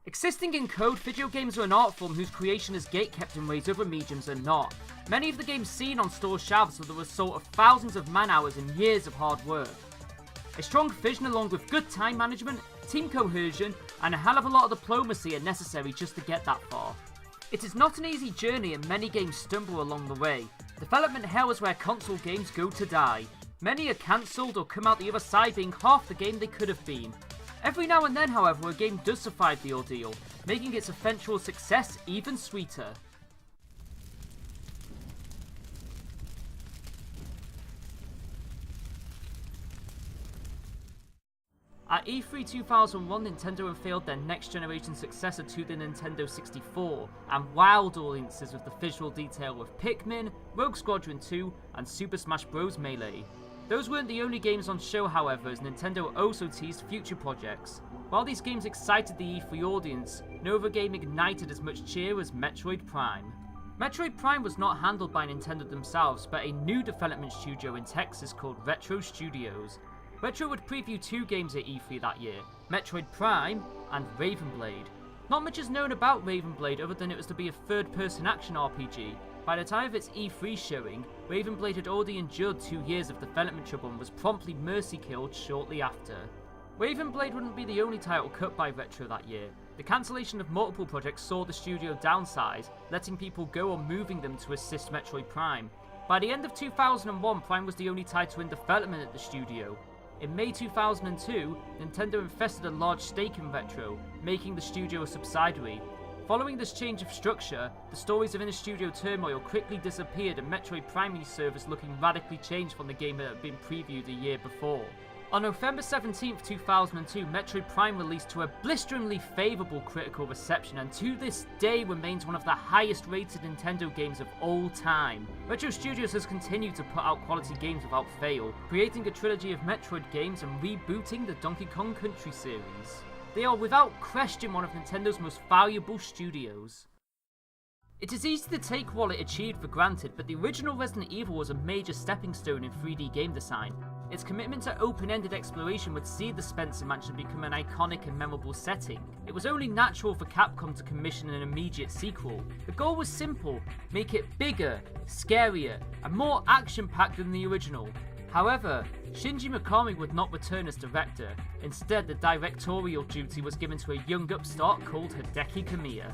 Existing in code, video games are an art form whose creation is gatekept in ways other mediums are not. Many of the games seen on store shelves are the result of thousands of man-hours and years of hard work. A strong vision along with good time management, team cohesion, and a hell of a lot of diplomacy are necessary just to get that far. It is not an easy journey and many games stumble along the way. Development hell is where console games go to die. Many are cancelled or come out the other side being half the game they could have been. Every now and then, however, a game does survive the ordeal, making its eventual success even sweeter. At E3 2001, Nintendo unveiled their next-generation successor to the Nintendo 64, and wowed audiences with the visual detail of Pikmin, Rogue Squadron 2, and Super Smash Bros. Melee. Those weren't the only games on show, however, as Nintendo also teased future projects. While these games excited the E3 audience, no other game ignited as much cheer as Metroid Prime. Metroid Prime was not handled by Nintendo themselves, but a new development studio in Texas called Retro Studios. Retro would preview two games at E3 that year, Metroid Prime and Raven Blade. Not much is known about Raven Blade other than it was to be a third-person action RPG. By the time of its E3 showing, Raven Blade had already endured 2 years of development trouble and was promptly mercy-killed shortly after. Raven Blade wouldn't be the only title cut by Retro that year. The cancellation of multiple projects saw the studio downsize, letting people go or moving them to assist Metroid Prime. By the end of 2001, Prime was the only title in development at the studio. In May 2002, Nintendo invested a large stake in Retro, making the studio a subsidiary. Following this change of structure, the stories of in-studio turmoil quickly disappeared and Metroid Prime's service looking radically changed from the game that had been previewed a year before. On November 17, 2002, Metroid Prime released to a blisteringly favourable critical reception and to this day remains one of the highest rated Nintendo games of all time. Retro Studios has continued to put out quality games without fail, creating a trilogy of Metroid games and rebooting the Donkey Kong Country series. They are without question one of Nintendo's most valuable studios. It is easy to take what it achieved for granted, but the original Resident Evil was a major stepping stone in 3D game design. Its commitment to open-ended exploration would see the Spencer Mansion become an iconic and memorable setting. It was only natural for Capcom to commission an immediate sequel. The goal was simple: make it bigger, scarier, and more action-packed than the original. However, Shinji Mikami would not return as director. Instead, the directorial duty was given to a young upstart called Hideki Kamiya.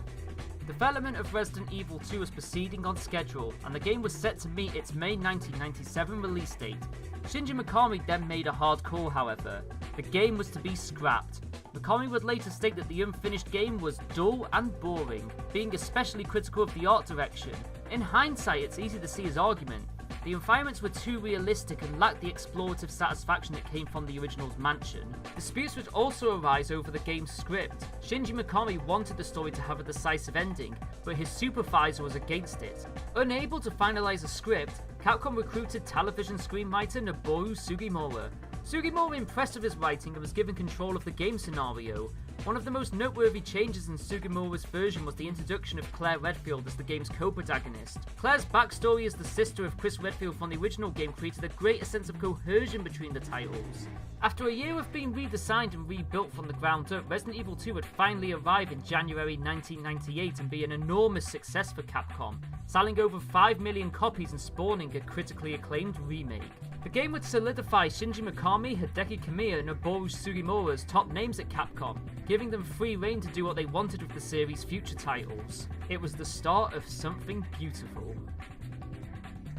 Development of Resident Evil 2 was proceeding on schedule, and the game was set to meet its May 1997 release date. Shinji Mikami then made a hard call, however. The game was to be scrapped. Mikami would later state that the unfinished game was dull and boring, being especially critical of the art direction. In hindsight, it's easy to see his argument. The environments were too realistic and lacked the explorative satisfaction that came from the original's mansion. Disputes would also arise over the game's script. Shinji Mikami wanted the story to have a decisive ending, but his supervisor was against it. Unable to finalize a script, Capcom recruited television screenwriter Noboru Sugimura. Sugimura impressed with his writing and was given control of the game scenario. One of the most noteworthy changes in Sugimura's version was the introduction of Claire Redfield as the game's co-protagonist. Claire's backstory as the sister of Chris Redfield from the original game created a greater sense of cohesion between the titles. After a year of being redesigned and rebuilt from the ground up, Resident Evil 2 would finally arrive in January 1998 and be an enormous success for Capcom, selling over 5 million copies and spawning a critically acclaimed remake. The game would solidify Shinji Mikami, Hideki Kamiya, and Noboru Sugimura as top names at Capcom, giving them free rein to do what they wanted with the series' future titles. It was the start of something beautiful.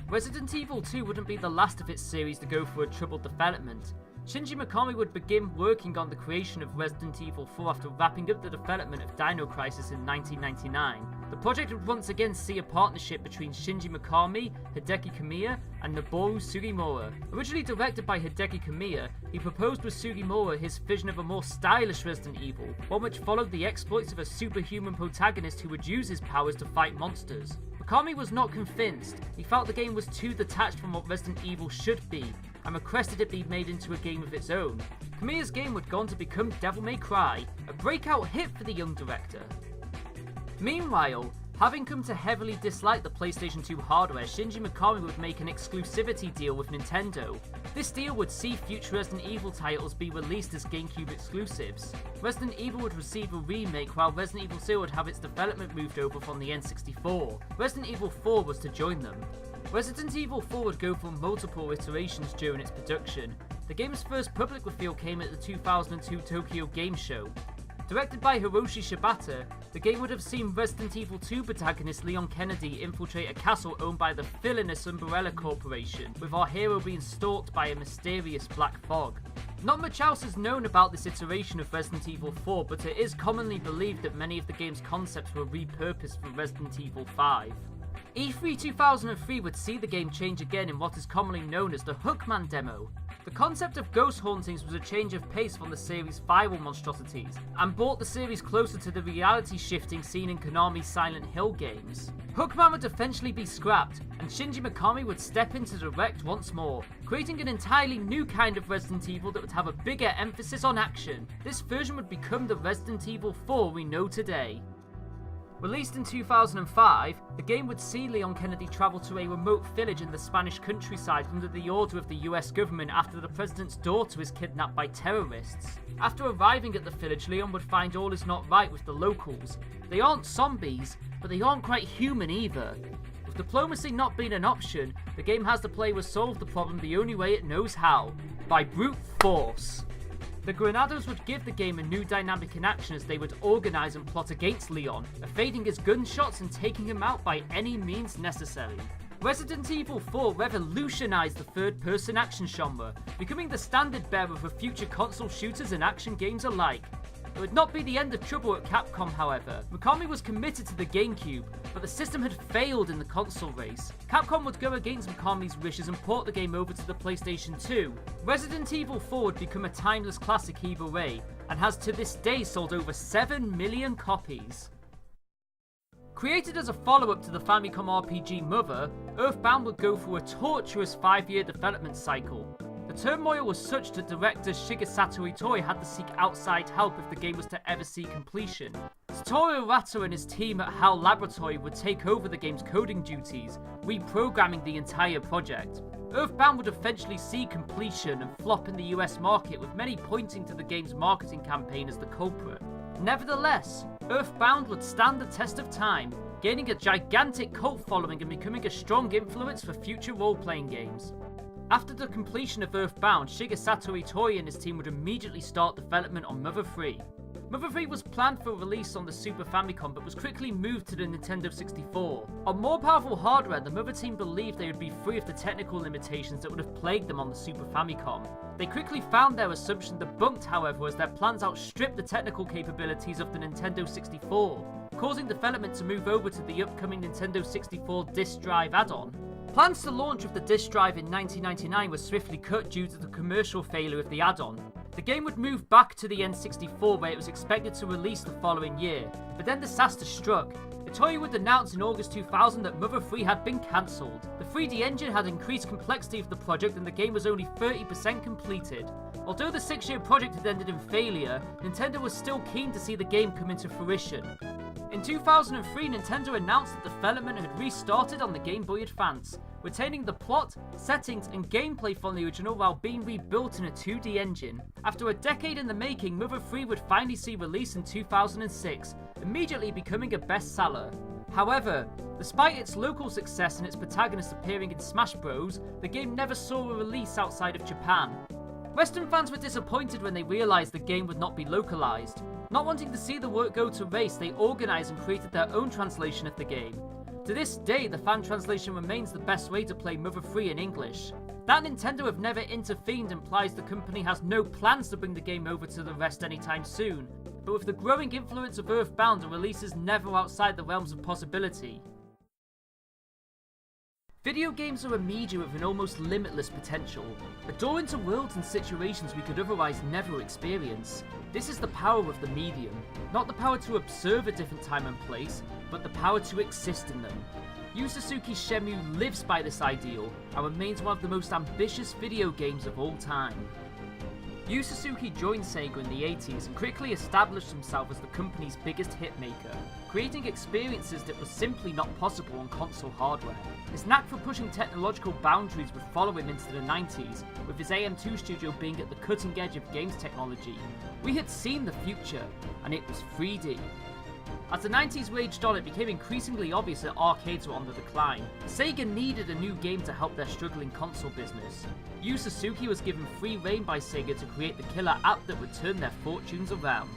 Resident Evil 2 wouldn't be the last of its series to go through a troubled development. Shinji Mikami would begin working on the creation of Resident Evil 4 after wrapping up the development of Dino Crisis in 1999. The project would once again see a partnership between Shinji Mikami, Hideki Kamiya, and Noboru Sugimura. Originally directed by Hideki Kamiya, he proposed with Sugimura his vision of a more stylish Resident Evil, one which followed the exploits of a superhuman protagonist who would use his powers to fight monsters. Mikami was not convinced. He felt the game was too detached from what Resident Evil should be, and requested it be made into a game of its own. Kamiya's game would go on to become Devil May Cry, a breakout hit for the young director. Meanwhile, Having come to heavily dislike the PlayStation 2 hardware, Shinji Mikami would make an exclusivity deal with Nintendo. This deal would see future Resident Evil titles be released as GameCube exclusives. Resident Evil would receive a remake, while Resident Evil 0 would have its development moved over from the N64. Resident Evil 4 was to join them. Resident Evil 4 would go through multiple iterations during its production. The game's first public reveal came at the 2002 Tokyo Game Show. Directed by Hiroshi Shibata, the game would have seen Resident Evil 2 protagonist Leon Kennedy infiltrate a castle owned by the villainous Umbrella Corporation, with our hero being stalked by a mysterious black fog. Not much else is known about this iteration of Resident Evil 4, but it is commonly believed that many of the game's concepts were repurposed for Resident Evil 5. E3 2003 would see the game change again in what is commonly known as the Hookman demo. The concept of ghost hauntings was a change of pace from the series' viral monstrosities, and brought the series closer to the reality shifting seen in Konami's Silent Hill games. Hookman would eventually be scrapped, and Shinji Mikami would step in to direct once more, creating an entirely new kind of Resident Evil that would have a bigger emphasis on action. This version would become the Resident Evil 4 we know today. Released in 2005, the game would see Leon Kennedy travel to a remote village in the Spanish countryside under the order of the US government after the president's daughter is kidnapped by terrorists. After arriving at the village, Leon would find all is not right with the locals. They aren't zombies, but they aren't quite human either. With diplomacy not being an option, the game has the player solve the problem the only way it knows how: by brute force. The Granados would give the game a new dynamic in action as they would organise and plot against Leon, evading his gunshots and taking him out by any means necessary. Resident Evil 4 revolutionised the third-person action genre, becoming the standard bearer for future console shooters and action games alike. It would not be the end of trouble at Capcom, however. Mikami was committed to the GameCube, but the system had failed in the console race. Capcom would go against Mikami's wishes and port the game over to the PlayStation 2. Resident Evil 4 would become a timeless classic either way, and has to this day sold over 7 million copies. Created as a follow-up to the Famicom RPG Mother, Earthbound would go through a torturous 5-year development cycle. The turmoil was such that director Shigesato Itoi had to seek outside help if the game was to ever see completion. Satoru Iwata and his team at HAL Laboratory would take over the game's coding duties, reprogramming the entire project. Earthbound would eventually see completion and flop in the US market, with many pointing to the game's marketing campaign as the culprit. Nevertheless, Earthbound would stand the test of time, gaining a gigantic cult following and becoming a strong influence for future role-playing games. After the completion of Earthbound, Shigesato Itoi and his team would immediately start development on Mother 3. Mother 3 was planned for release on the Super Famicom but was quickly moved to the Nintendo 64. On more powerful hardware, the Mother team believed they would be free of the technical limitations that would have plagued them on the Super Famicom. They quickly found their assumption debunked, however, as their plans outstripped the technical capabilities of the Nintendo 64, causing development to move over to the upcoming Nintendo 64 Disk Drive add-on. Plans to launch with the disk drive in 1999 were swiftly cut due to the commercial failure of the add-on. The game would move back to the N64 where it was expected to release the following year, but then disaster struck. Itoi would announce in August 2000 that Mother 3 had been cancelled. The 3D engine had increased complexity of the project and the game was only 30% completed. Although the 6-year project had ended in failure, Nintendo was still keen to see the game come into fruition. In 2003, Nintendo announced that development had restarted on the Game Boy Advance, retaining the plot, settings, and gameplay from the original while being rebuilt in a 2D engine. After a decade in the making, Mother 3 would finally see release in 2006, immediately becoming a bestseller. However, despite its local success and its protagonist appearing in Smash Bros., the game never saw a release outside of Japan. Western fans were disappointed when they realised the game would not be localised. Not wanting to see the work go to waste, they organised and created their own translation of the game. To this day, the fan translation remains the best way to play Mother 3 in English. That Nintendo have never intervened implies the company has no plans to bring the game over to the West anytime soon, but with the growing influence of Earthbound, the release is never outside the realms of possibility. Video games are a medium with an almost limitless potential, a door into worlds and situations we could otherwise never experience. This is the power of the medium, not the power to observe a different time and place, but the power to exist in them. Yu Suzuki's Shenmue lives by this ideal and remains one of the most ambitious video games of all time. Yu Suzuki joined Sega in the 80s and quickly established himself as the company's biggest hitmaker, creating experiences that were simply not possible on console hardware. His knack for pushing technological boundaries would follow him into the 90s, with his AM2 studio being at the cutting edge of games technology. We had seen the future, and it was 3D. As the 90s raged on, it became increasingly obvious that arcades were on the decline. Sega needed a new game to help their struggling console business. Yu Suzuki was given free rein by Sega to create the killer app that would turn their fortunes around.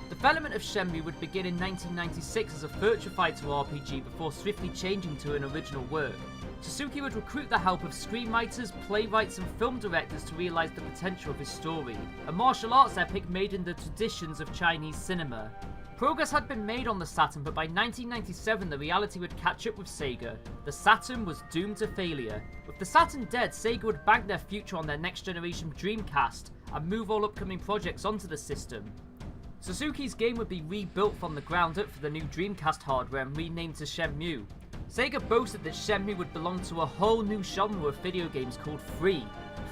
Development of Shenmue would begin in 1996 as a Virtua Fighter RPG before swiftly changing to an original work. Suzuki would recruit the help of screenwriters, playwrights and film directors to realise the potential of his story, a martial arts epic made in the traditions of Chinese cinema. Progress had been made on the Saturn, but by 1997 the reality would catch up with Sega. The Saturn was doomed to failure. With the Saturn dead, Sega would bank their future on their next generation Dreamcast and move all upcoming projects onto the system. Suzuki's game would be rebuilt from the ground up for the new Dreamcast hardware and renamed to Shenmue. Sega boasted that Shenmue would belong to a whole new genre of video games called Free,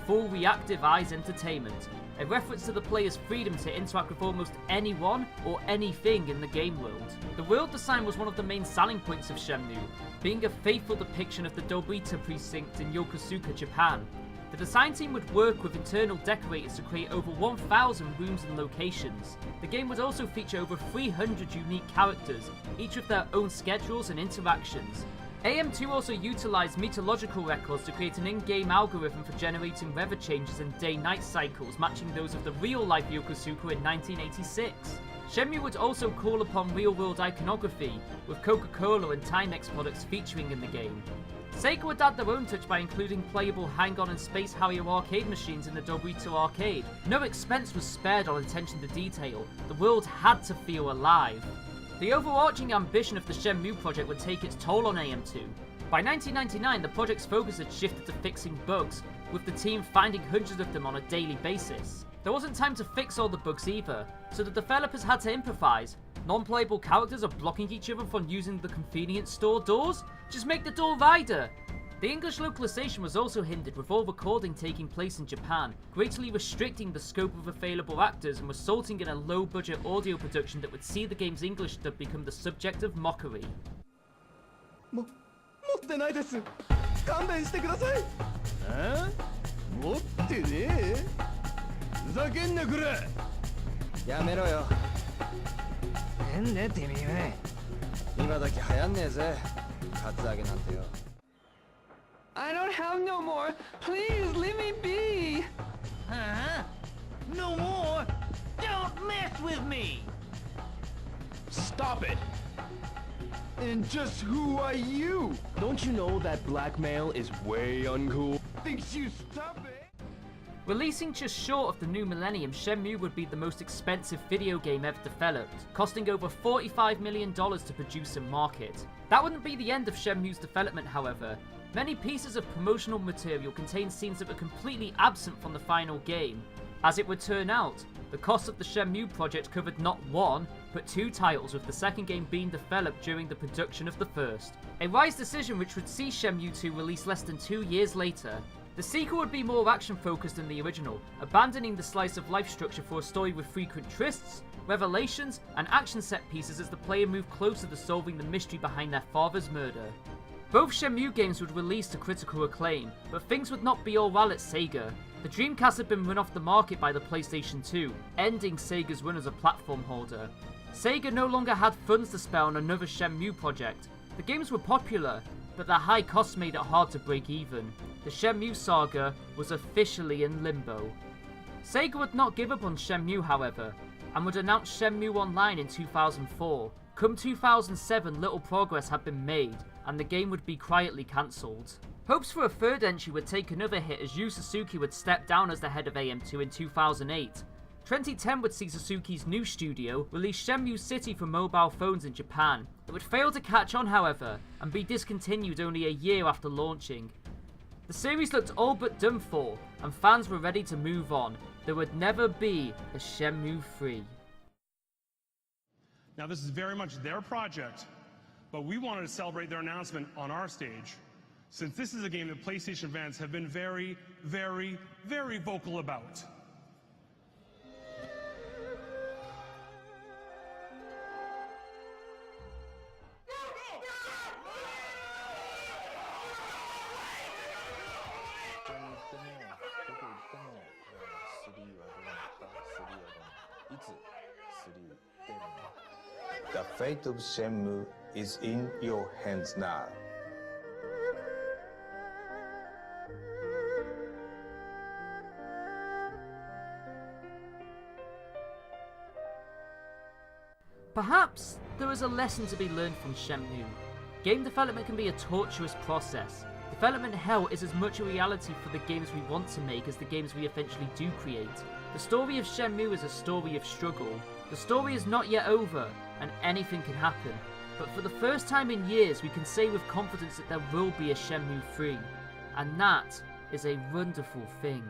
Full Reactive Eyes Entertainment, a reference to the player's freedom to interact with almost anyone or anything in the game world. The world design was one of the main selling points of Shenmue, being a faithful depiction of the Dobita precinct in Yokosuka, Japan. The design team would work with internal decorators to create over 1,000 rooms and locations. The game would also feature over 300 unique characters, each with their own schedules and interactions. AM2 also utilised meteorological records to create an in-game algorithm for generating weather changes and day-night cycles matching those of the real-life Yokosuka in 1986. Shenmue would also call upon real-world iconography, with Coca-Cola and Timex products featuring in the game. Sega would add their own touch by including playable Hang-On and Space Harrier arcade machines in the Dobita arcade. No expense was spared on attention to detail. The world had to feel alive. The overarching ambition of the Shenmue project would take its toll on AM2. By 1999, the project's focus had shifted to fixing bugs, with the team finding hundreds of them on a daily basis. There wasn't time to fix all the bugs either, so the developers had to improvise. Non-playable characters are blocking each other from using the convenience store doors? Just make the door wider! The English localization was also hindered, with all recording taking place in Japan, greatly restricting the scope of available actors and resulting in a low-budget audio production that would see the game's English dub become the subject of mockery. 持ってないです。勘弁してください。持ってねえ。ふざけんなくれ。やめろよ。なんだてめえは。今だけ流行んねえぜ。カツアゲなんてよ。I don't have no more. Please leave me be. Huh? No more? Don't mess with me! Stop it. And just who are you? Don't you know that blackmail is way uncool? Thinks you stop it? Releasing just short of the new millennium, Shenmue would be the most expensive video game ever developed, costing over $45 million to produce and market. That wouldn't be the end of Shenmue's development, however. Many pieces of promotional material contain scenes that were completely absent from the final game. As it would turn out, the cost of the Shenmue project covered not one, but two titles, with the second game being developed during the production of the first. A wise decision which would see Shenmue 2 released less than 2 years later. The sequel would be more action-focused than the original, abandoning the slice-of-life structure for a story with frequent twists, revelations, and action set pieces as the player moved closer to solving the mystery behind their father's murder. Both Shenmue games would release to critical acclaim, but things would not be all well at Sega. The Dreamcast had been run off the market by the PlayStation 2, ending Sega's run as a platform holder. Sega no longer had funds to spare on another Shenmue project. The games were popular, but their high costs made it hard to break even. The Shenmue saga was officially in limbo. Sega would not give up on Shenmue, however, and would announce Shenmue Online in 2004. Come 2007, little progress had been made, and the game would be quietly cancelled. Hopes for a third entry would take another hit as Yu Suzuki would step down as the head of AM2 in 2008. 2010 would see Suzuki's new studio release Shenmue City for mobile phones in Japan. It would fail to catch on, however, and be discontinued only a year after launching. The series looked all but done for, and fans were ready to move on. There would never be a Shenmue 3. Now this is very much their project, but we wanted to celebrate their announcement on our stage, since this is a game that PlayStation fans have been very, very, very vocal about. The fate of Shenmue is in your hands now. Perhaps there is a lesson to be learned from Shenmue. Game development can be a torturous process. Development hell is as much a reality for the games we want to make as the games we eventually do create. The story of Shenmue is a story of struggle. The story is not yet over, and anything can happen. But for the first time in years, we can say with confidence that there will be a Shenmue 3. And that is a wonderful thing.